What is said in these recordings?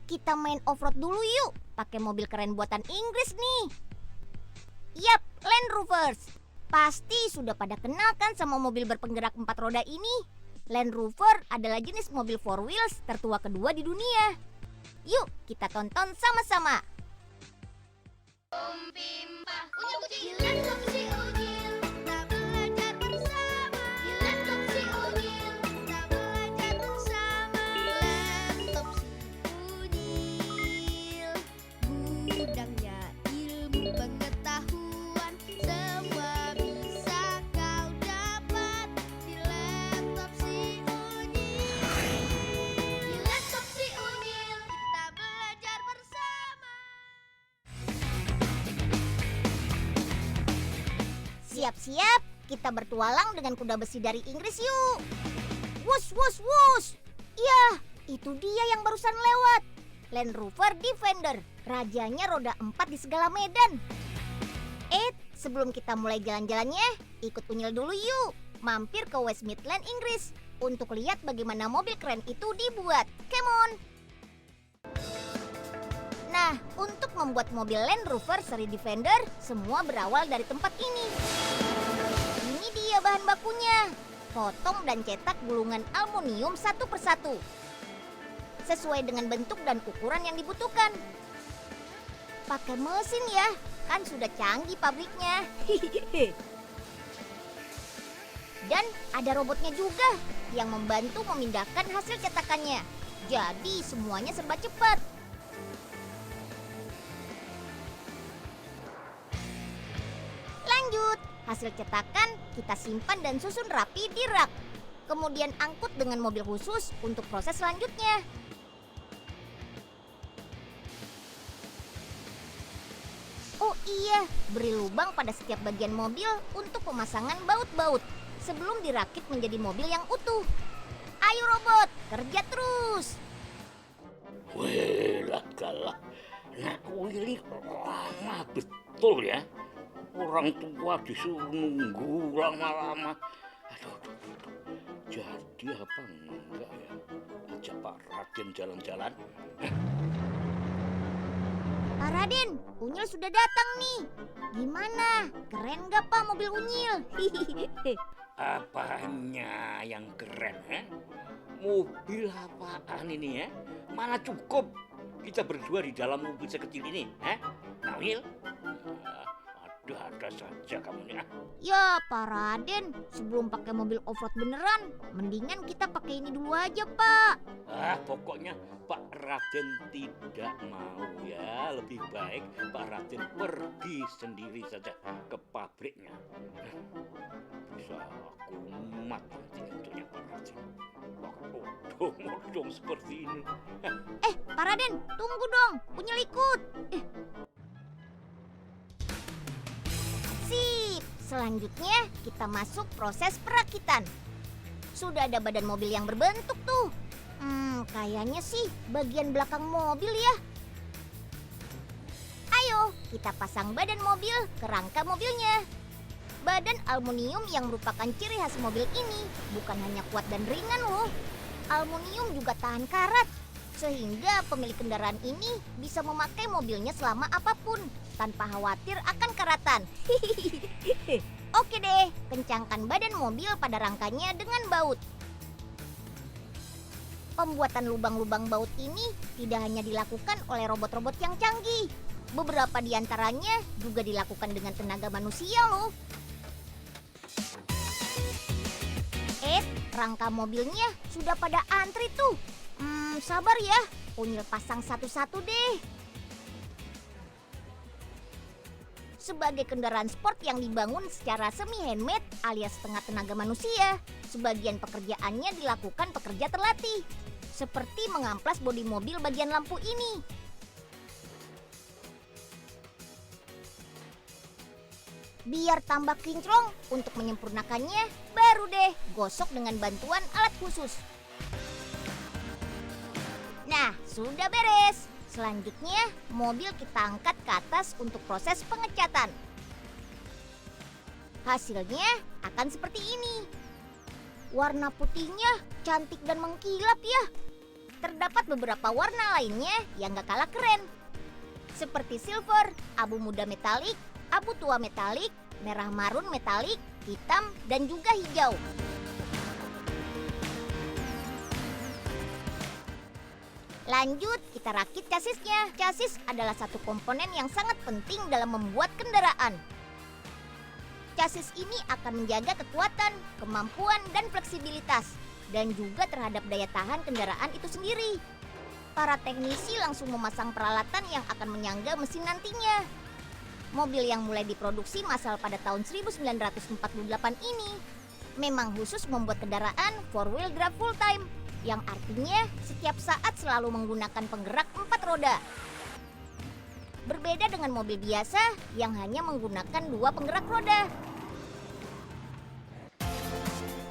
Kita main off-road dulu yuk, pakai mobil keren buatan Inggris nih. Yap, Land Rovers. Pasti sudah pada kenal kan sama mobil berpenggerak 4 roda ini. Land Rover adalah jenis mobil 4 wheels tertua kedua di dunia. Yuk, kita tonton sama-sama. Siap-siap, kita bertualang dengan kuda besi dari Inggris yuk. Wush, wush, wush. Ya, itu dia yang barusan lewat. Land Rover Defender, rajanya roda 4 di segala medan. Sebelum kita mulai jalan-jalannya, ikut Unyil dulu yuk. Mampir ke West Midland, Inggris, untuk lihat bagaimana mobil keren itu dibuat. Come on! Nah, untuk membuat mobil Land Rover seri Defender, semua berawal dari tempat ini. Ini dia bahan bakunya. Potong dan cetak gulungan aluminium satu persatu, sesuai dengan bentuk dan ukuran yang dibutuhkan. Pakai mesin ya, kan sudah canggih pabriknya. Dan ada robotnya juga yang membantu memindahkan hasil cetakannya. Jadi semuanya serba cepat. Lanjut, hasil cetakan kita simpan dan susun rapi di rak. Kemudian angkut dengan mobil khusus untuk proses selanjutnya. Oh iya, beri lubang pada setiap bagian mobil untuk pemasangan baut-baut sebelum dirakit menjadi mobil yang utuh. Ayo robot, kerja terus. Wih, kalah. Nak Willy lama betul ya. Orang tua disuruh nunggu lama-lama. Aduh. Jadi apa enggak ya? Ajak Pak Raden jalan-jalan. Pak Raden, Unyil sudah datang nih. Gimana? Keren gak Pak mobil Unyil? Apanya yang keren, eh? Mobil apaan ini ya? Mana cukup kita berdua di dalam mobil sekecil ini, eh? Nah, Wil? Ada saja kamu nih. Ya Pak Raden, sebelum pakai mobil off-road beneran, mendingan kita pakai ini dulu aja Pak. Pokoknya Pak Raden tidak mau ya. Lebih baik Pak Raden pergi sendiri saja ke pabriknya. Bisa kumat nanti tentunya Pak Raden. Odong-odong seperti ini. Pak Raden, tunggu dong, Unyil ikut. Sip, selanjutnya kita masuk proses perakitan. Sudah ada badan mobil yang berbentuk tuh. Kayaknya sih bagian belakang mobil ya. Ayo, kita pasang badan mobil ke rangka mobilnya. Badan aluminium yang merupakan ciri khas mobil ini bukan hanya kuat dan ringan loh. Aluminium juga tahan karat, sehingga pemilik kendaraan ini bisa memakai mobilnya selama apapun tanpa khawatir akan karatan. Oke deh, kencangkan badan mobil pada rangkanya dengan baut. Pembuatan lubang-lubang baut ini tidak hanya dilakukan oleh robot-robot yang canggih. Beberapa di antaranya juga dilakukan dengan tenaga manusia loh. Rangka mobilnya sudah pada antri tuh. Sabar ya, Unyil pasang satu-satu deh. Sebagai kendaraan sport yang dibangun secara semi-handmade alias setengah tenaga manusia, sebagian pekerjaannya dilakukan pekerja terlatih, seperti mengamplas bodi mobil bagian lampu ini. Biar tambah kinclong, untuk menyempurnakannya, baru deh gosok dengan bantuan alat khusus. Nah, sudah beres. Selanjutnya, mobil kita angkat ke atas untuk proses pengecatan. Hasilnya akan seperti ini. Warna putihnya cantik dan mengkilap ya. Terdapat Terdapat beberapa warna lainnya yang gak kalah keren, seperti silver, abu muda metalik, abu tua metalik, merah marun metalik, hitam, dan juga hijau. Lanjut, kita rakit chassisnya. Chassis adalah satu komponen yang sangat penting dalam membuat kendaraan. Chassis ini akan menjaga kekuatan, kemampuan, dan fleksibilitas, dan juga terhadap daya tahan kendaraan itu sendiri. Para teknisi langsung memasang peralatan yang akan menyangga mesin nantinya. Mobil yang mulai diproduksi massal pada tahun 1948 ini memang khusus membuat kendaraan 4-wheel drive full time, yang artinya setiap saat selalu menggunakan penggerak 4 roda. Berbeda dengan mobil biasa yang hanya menggunakan 2 penggerak roda.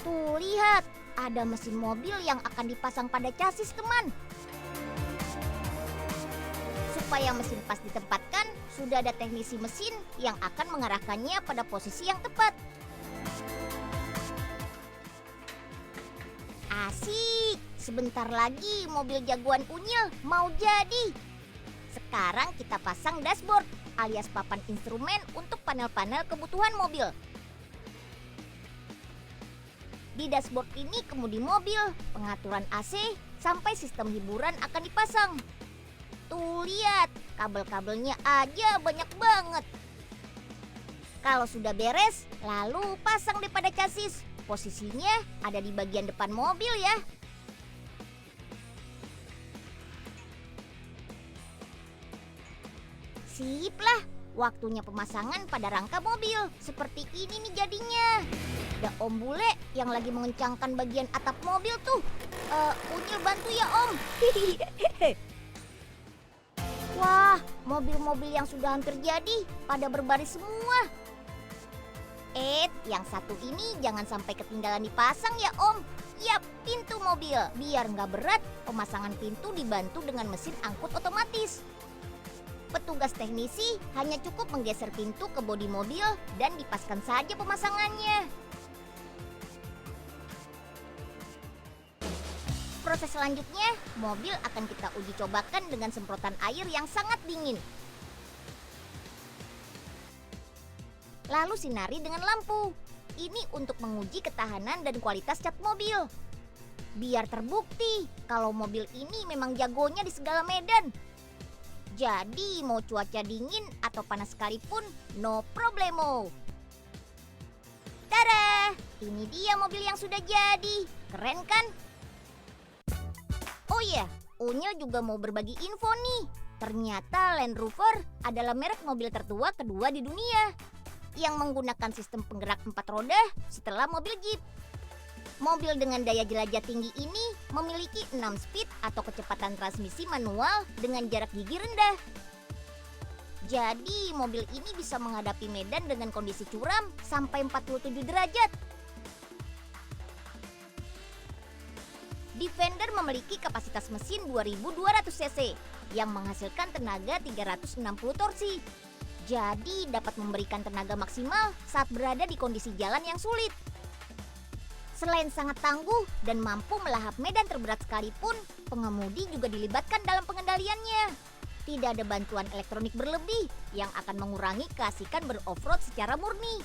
Tuh, lihat, ada mesin mobil yang akan dipasang pada chassis, teman. Supaya mesin pas ditempatkan, sudah ada teknisi mesin yang akan mengarahkannya pada posisi yang tepat. Asik, sebentar lagi mobil jagoan Unyil mau jadi. Sekarang kita pasang dashboard alias papan instrumen untuk panel-panel kebutuhan mobil. Di dashboard ini kemudi mobil, pengaturan AC, sampai sistem hiburan akan dipasang. Tuh, lihat, kabel-kabelnya aja banyak banget. Kalau sudah beres, lalu pasang deh pada chassis. Posisinya ada di bagian depan mobil ya. Sip lah, waktunya pemasangan pada rangka mobil. Seperti ini nih jadinya. Ada Om Bule yang lagi mengencangkan bagian atap mobil tuh. Unyil bantu ya Om. Wah, mobil-mobil yang sudah hampir jadi pada berbaris semua. Yang satu ini jangan sampai ketinggalan dipasang ya Om. Yap, pintu mobil. Biar nggak berat, pemasangan pintu dibantu dengan mesin angkut otomatis. Petugas teknisi hanya cukup menggeser pintu ke bodi mobil dan dipaskan saja pemasangannya. Proses selanjutnya, mobil akan kita uji cobakan dengan semprotan air yang sangat dingin. Lalu sinari dengan lampu. Ini untuk menguji ketahanan dan kualitas cat mobil. Biar terbukti kalau mobil ini memang jagonya di segala medan. Jadi mau cuaca dingin atau panas sekalipun, no problemo. Tada! Ini dia mobil yang sudah jadi. Keren kan? Oh iya, Unyil juga mau berbagi info nih. Ternyata Land Rover adalah merek mobil tertua kedua di dunia yang menggunakan sistem penggerak 4 roda setelah mobil Jeep. Mobil dengan daya jelajah tinggi ini memiliki 6 speed atau kecepatan transmisi manual dengan jarak gigi rendah. Jadi mobil ini bisa menghadapi medan dengan kondisi curam sampai 47 derajat. Defender memiliki kapasitas mesin 2200 cc yang menghasilkan tenaga 360 torsi. Jadi dapat memberikan tenaga maksimal saat berada di kondisi jalan yang sulit. Selain sangat tangguh dan mampu melahap medan terberat sekalipun, pengemudi juga dilibatkan dalam pengendaliannya. Tidak ada bantuan elektronik berlebih yang akan mengurangi keasikan beroff-road secara murni.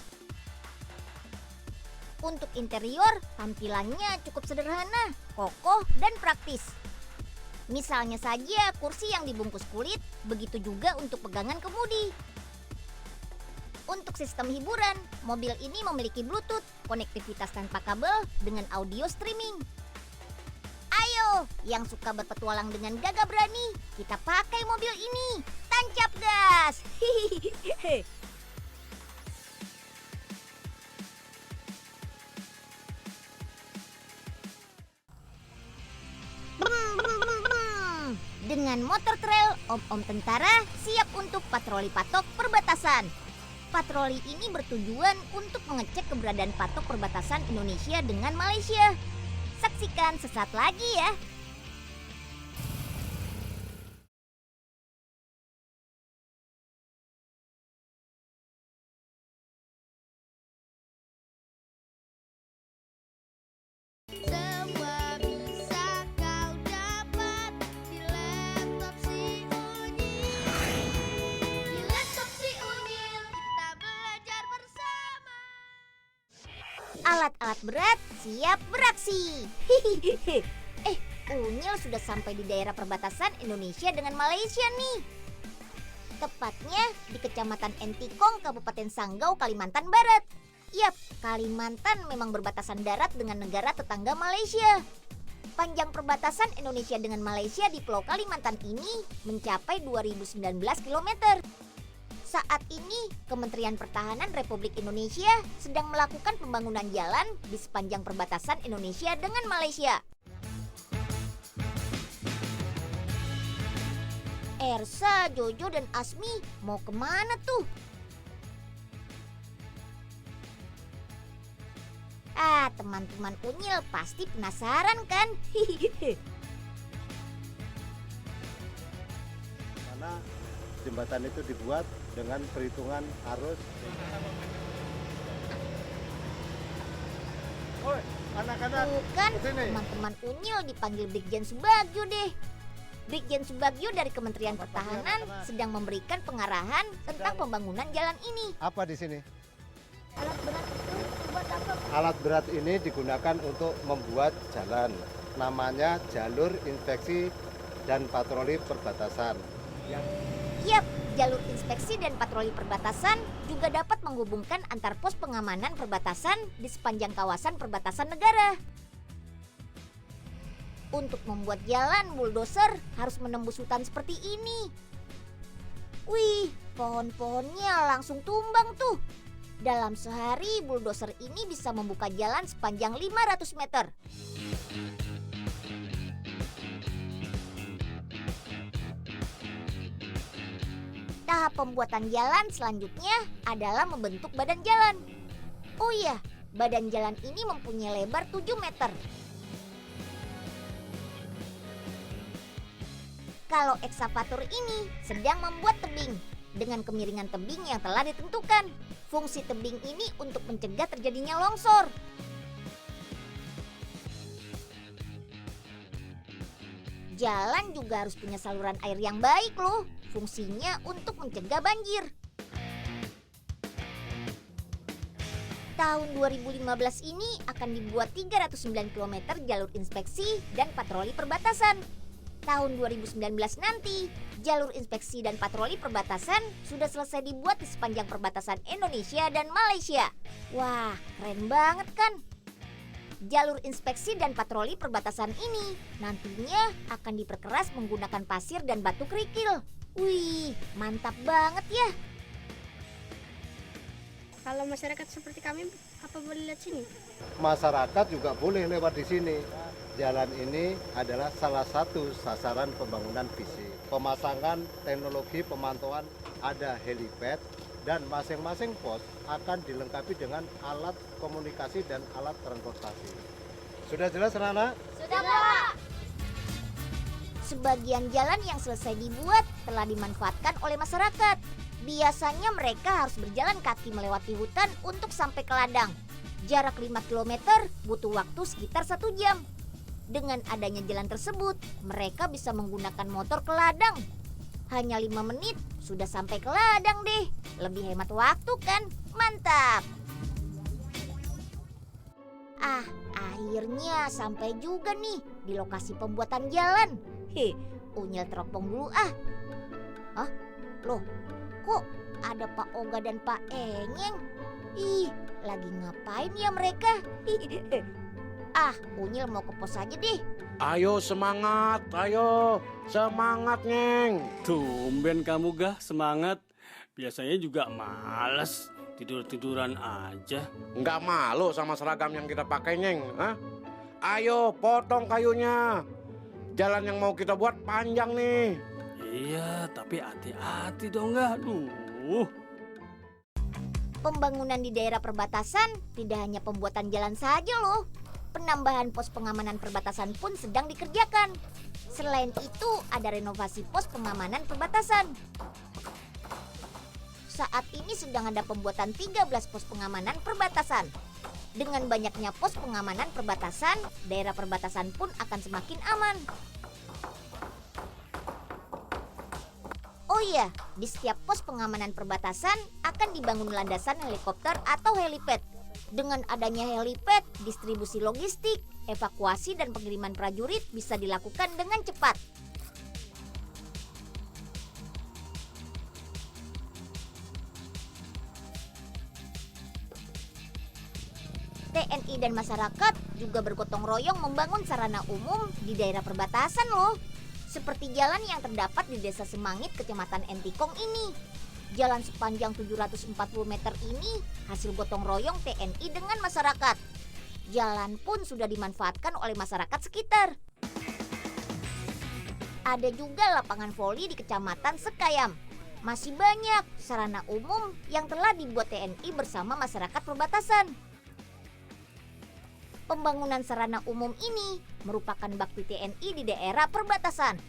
Untuk interior, tampilannya cukup sederhana, kokoh, dan praktis. Misalnya saja kursi yang dibungkus kulit, begitu juga untuk pegangan kemudi. Untuk sistem hiburan, mobil ini memiliki Bluetooth, konektivitas tanpa kabel dengan audio streaming. Ayo, yang suka berpetualang dengan gagah berani, kita pakai mobil ini. Tancap gas! Hihihi. Dengan motor trail, om-om tentara siap untuk patroli patok perbatasan. Patroli ini bertujuan untuk mengecek keberadaan patok perbatasan Indonesia dengan Malaysia. Saksikan sesaat lagi ya. Semua bisa kau dapat Alat-alat berat siap beraksi. Unyil sudah sampai di daerah perbatasan Indonesia dengan Malaysia nih. Tepatnya di Kecamatan Entikong, Kabupaten Sanggau, Kalimantan Barat. Yap, Kalimantan memang berbatasan darat dengan negara tetangga Malaysia. Panjang perbatasan Indonesia dengan Malaysia di Pulau Kalimantan ini mencapai 2019 km. Saat ini, Kementerian Pertahanan Republik Indonesia sedang melakukan pembangunan jalan di sepanjang perbatasan Indonesia dengan Malaysia. Ersa, Jojo, dan Asmi mau kemana tuh? Teman-teman Unyil pasti penasaran kan? Karena jembatan itu dibuat dengan perhitungan arus. Oi, anak-anak. Bukan, teman-teman Unyil dipanggil Brigjen Subagio deh. Brigjen Subagio dari Kementerian Pertahanan sedang memberikan pengarahan tentang pembangunan jalan ini. Apa di sini? Alat berat itu buat apa? Alat berat ini digunakan untuk membuat jalan. Namanya jalur inspeksi dan patroli perbatasan. Yap, jalur inspeksi dan patroli perbatasan juga dapat menghubungkan antar pos pengamanan perbatasan di sepanjang kawasan perbatasan negara. Untuk membuat jalan, bulldozer harus menembus hutan seperti ini. Wih, pohon-pohonnya langsung tumbang tuh. Dalam sehari, bulldozer ini bisa membuka jalan sepanjang 500 meter. Tahap pembuatan jalan selanjutnya adalah membentuk badan jalan. Oh iya, badan jalan ini mempunyai lebar 7 meter. Kalau ekskavator ini sedang membuat tebing dengan kemiringan tebing yang telah ditentukan. Fungsi tebing ini untuk mencegah terjadinya longsor. Jalan juga harus punya saluran air yang baik loh. Fungsinya untuk mencegah banjir. Tahun 2015 ini akan dibuat 309 km jalur inspeksi dan patroli perbatasan. Tahun 2019 nanti, jalur inspeksi dan patroli perbatasan sudah selesai dibuat di sepanjang perbatasan Indonesia dan Malaysia. Wah, keren banget kan? Jalur inspeksi dan patroli perbatasan ini nantinya akan diperkeras menggunakan pasir dan batu kerikil. Wih, mantap banget ya. Kalau masyarakat seperti kami, apa boleh lihat sini? Masyarakat juga boleh lewat di sini. Jalan ini adalah salah satu sasaran pembangunan fisik. Pemasangan teknologi pemantauan ada helipad dan masing-masing pos akan dilengkapi dengan alat komunikasi dan alat transportasi. Sudah jelas, anak-anak? Sudah, Pak. Sebagian jalan yang selesai dibuat telah dimanfaatkan oleh masyarakat. Biasanya mereka harus berjalan kaki melewati hutan untuk sampai ke ladang. Jarak 5 km butuh waktu sekitar 1 jam. Dengan adanya jalan tersebut, mereka bisa menggunakan motor ke ladang. Hanya 5 menit sudah sampai ke ladang deh. Lebih hemat waktu kan? Mantap! Akhirnya sampai juga nih di lokasi pembuatan jalan. Unyil teropong dulu ah. Loh, kok ada Pak Oga dan Pak Enyeng? Lagi ngapain ya mereka? Unyil mau ke pos aja deh. Ayo semangat, Nyeng. Tumben kamu Gah semangat. Biasanya juga malas, tidur-tiduran aja. Nggak malu sama seragam yang kita pakai, Nyeng? Hah? Ayo potong kayunya. Jalan yang mau kita buat panjang nih. Iya, tapi hati-hati dong Gah. Aduh. Pembangunan di daerah perbatasan tidak hanya pembuatan jalan saja loh. Penambahan pos pengamanan perbatasan pun sedang dikerjakan. Selain itu, ada renovasi pos pengamanan perbatasan. Saat ini sedang ada pembuatan 13 pos pengamanan perbatasan. Dengan banyaknya pos pengamanan perbatasan, daerah perbatasan pun akan semakin aman. Oh iya, di setiap pos pengamanan perbatasan akan dibangun landasan helikopter atau helipad. Dengan adanya helipad, distribusi logistik, evakuasi dan pengiriman prajurit bisa dilakukan dengan cepat. TNI dan masyarakat juga bergotong royong membangun sarana umum di daerah perbatasan loh. Seperti jalan yang terdapat di Desa Semangit, Kecamatan Entikong ini. Jalan sepanjang 740 meter ini hasil gotong royong TNI dengan masyarakat. Jalan pun sudah dimanfaatkan oleh masyarakat sekitar. Ada juga lapangan voli di Kecamatan Sekayam. Masih banyak sarana umum yang telah dibuat TNI bersama masyarakat perbatasan. Pembangunan sarana umum ini merupakan bakti TNI di daerah perbatasan.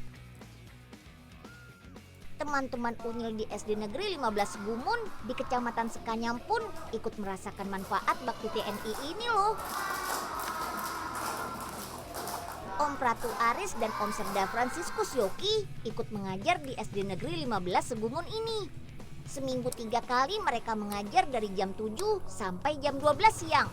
Teman-teman Unyil di SD Negeri 15 Gumun di Kecamatan Sekanyam pun ikut merasakan manfaat bakti TNI ini loh. Om Pratu Aris dan Om Serda Franciscus Yoki ikut mengajar di SD Negeri 15 Segumun ini. Seminggu 3 kali mereka mengajar dari jam 7 sampai jam 12 siang.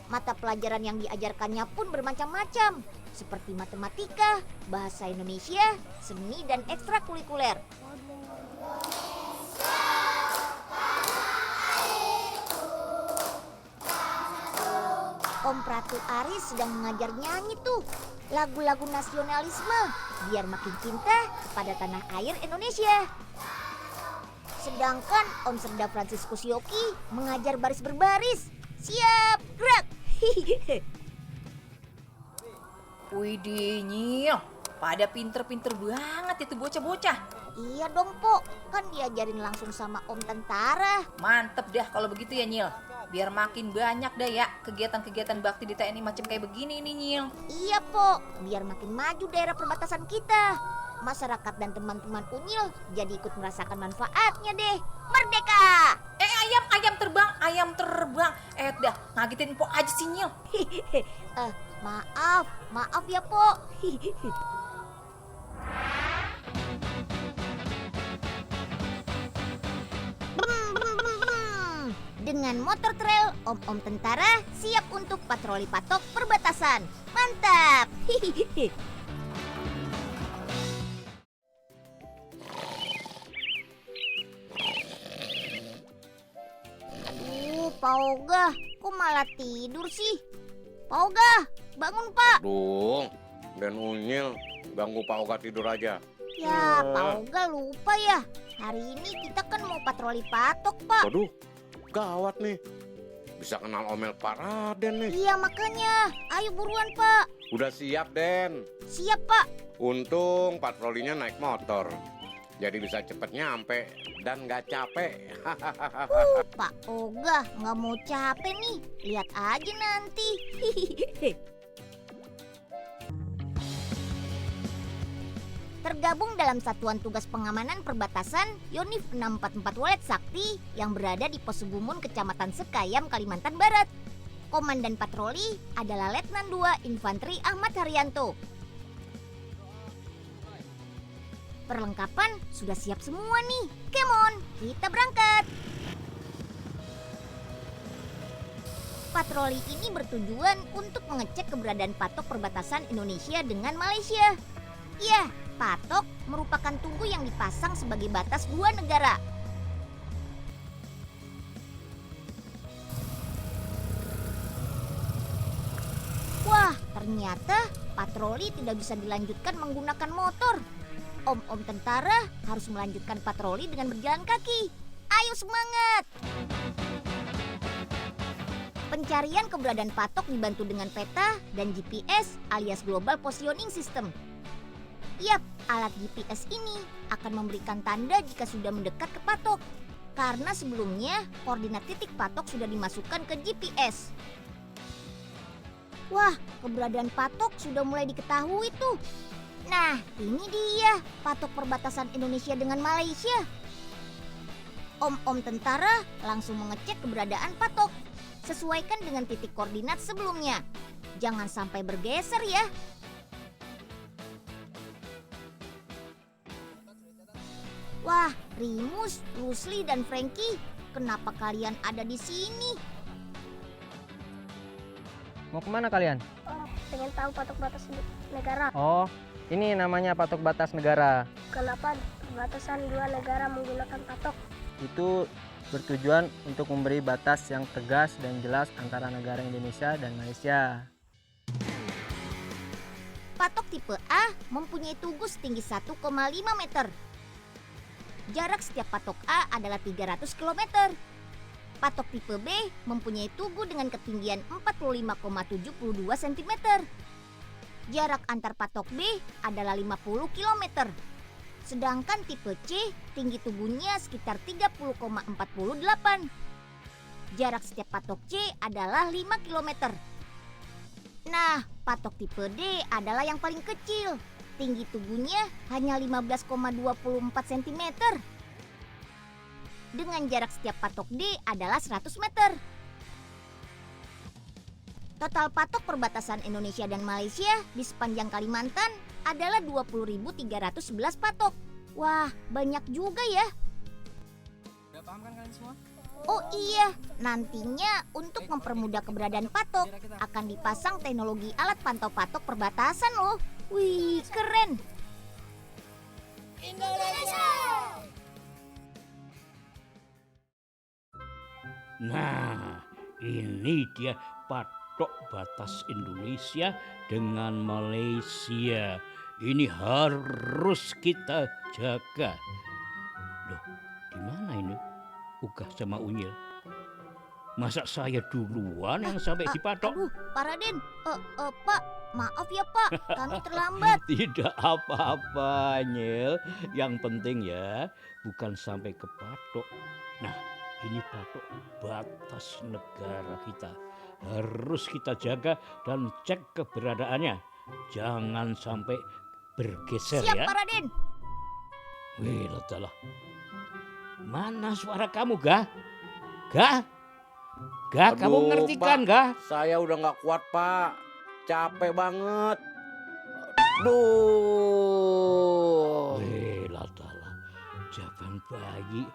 Mata pelajaran yang diajarkannya pun bermacam-macam, seperti matematika, bahasa Indonesia, seni, dan ekstrakurikuler. Om Pratu Aris sedang mengajar nyanyi tuh lagu-lagu nasionalisme biar makin cinta kepada tanah air Indonesia. Sedangkan Om Serda Franciscus Yoki mengajar baris berbaris. Siap, gerak! Widih, Nyil, pada pinter-pinter banget itu bocah-bocah. Iya dong, Po. Kan diajarin langsung sama Om Tentara. Mantep dah kalau begitu ya, Nyil. Biar makin banyak dah ya kegiatan-kegiatan bakti di TNI macam kayak begini nih, Nyil. Iya, Po. Biar makin maju daerah perbatasan kita. Masyarakat dan teman-teman Unyil jadi ikut merasakan manfaatnya deh. Merdeka! Ayam terbang. Dah, ngagetin Po aja sih, Nyil. Maaf ya, Po. Dengan motor trail, om-om tentara siap untuk patroli patok perbatasan. Mantap! Aduh, Pak Oga, kok malah tidur sih? Pak Oga, bangun Pak. Dung, dan Unyil ganggu Pak Oga tidur aja. Ya, Pak Oga lupa ya. Hari ini kita kan mau patroli patok, Pak. Waduh, gawat nih. Bisa kenal omel Pak Raden nih. Iya, makanya. Ayo buruan, Pak. Udah siap, Den. Siap, Pak. Untung patrolinya naik motor. Jadi bisa cepet nyampe dan nggak capek. Pak Oga nggak mau capek nih. Lihat aja nanti. Tergabung dalam Satuan Tugas Pengamanan Perbatasan Yonif 644 Walet Sakti yang berada di Pos Segumun, Kecamatan Sekayam, Kalimantan Barat. Komandan patroli adalah Letnan 2 Infanteri Ahmad Haryanto. Perlengkapan sudah siap semua nih. Come on, kita berangkat. Patroli ini bertujuan untuk mengecek keberadaan patok perbatasan Indonesia dengan Malaysia. Ya, patok merupakan tugu yang dipasang sebagai batas dua negara. Wah, ternyata patroli tidak bisa dilanjutkan menggunakan motor. Om-om tentara harus melanjutkan patroli dengan berjalan kaki. Ayo semangat! Pencarian keberadaan patok dibantu dengan peta dan GPS alias Global Positioning System. Yap, alat GPS ini akan memberikan tanda jika sudah mendekat ke patok. Karena sebelumnya koordinat titik patok sudah dimasukkan ke GPS. Wah, keberadaan patok sudah mulai diketahui tuh. Nah, ini dia patok perbatasan Indonesia dengan Malaysia. Om-om tentara langsung mengecek keberadaan patok. Sesuaikan dengan titik koordinat sebelumnya. Jangan sampai bergeser ya. Wah, Rimus, Rusli, dan Frankie kenapa kalian ada di sini? Mau kemana kalian? Pengen tahu patok batas negara. Oh, ini namanya patok batas negara. Kenapa batasan dua negara menggunakan patok? Itu bertujuan untuk memberi batas yang tegas dan jelas antara negara Indonesia dan Malaysia. Patok tipe A mempunyai tugu setinggi 1,5 meter. Jarak setiap patok A adalah 300 km. Patok tipe B mempunyai tugu dengan ketinggian 45,72 cm. Jarak antar patok B adalah 50 km. Sedangkan tipe C tinggi tubuhnya sekitar 30,48. Jarak setiap patok C adalah 5 km. Nah, patok tipe D adalah yang paling kecil. Tinggi tubuhnya hanya 15,24 cm. Dengan jarak setiap patok D adalah 100 meter. Total patok perbatasan Indonesia dan Malaysia di sepanjang Kalimantan adalah 20.311 patok. Wah, banyak juga ya. Udah paham kan kalian semua? Oh iya, nantinya untuk mempermudah keberadaan patok akan dipasang teknologi alat pantau patok perbatasan loh. Wih, keren. Nah, ini dia patok batas Indonesia dengan Malaysia. Ini harus kita jaga. Loh, di mana ini Ugah sama Unyil? Masa saya duluan yang sampai di patok? Aduh, Pak Raden. Pak, maaf ya Pak, kami terlambat. Tidak apa-apa, Nyil. Yang penting ya, bukan sampai ke patok. Nah, ini patok batas negara kita. Harus kita jaga dan cek keberadaannya. Jangan sampai bergeser. Siap ya. Pak Raden. Wih, lah. Mana suara kamu, Gah? Gah? Gah, kamu Aduh, ngerti Pak. kan, Gah? Saya udah nggak kuat, Pak. Capek banget. Duh. Wih, lah. Jaban bayi.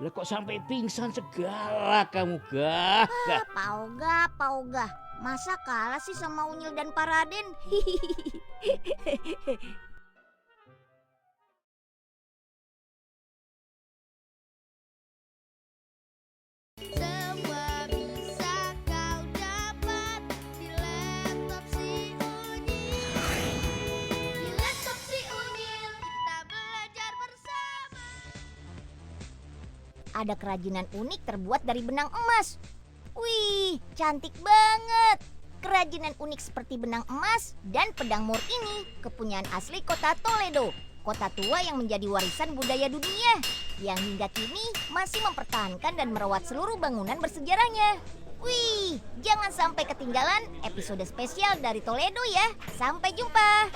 Lah kok sampai pingsan segala kamu, Gah? Gah. Pak Oga. Masa kalah sih sama Unyil dan Pak Raden? Semua bisa kau dapat di laptop si Unyil. Di laptop si Unyil kita belajar bersama. Ada kerajinan unik terbuat dari benang emas. Wih, cantik banget. Kerajinan unik seperti benang emas dan pedang mur ini kepunyaan asli kota Toledo, kota tua yang menjadi warisan budaya dunia, yang hingga kini masih mempertahankan dan merawat seluruh bangunan bersejarahnya. Wih, jangan sampai ketinggalan episode spesial dari Toledo ya. Sampai jumpa.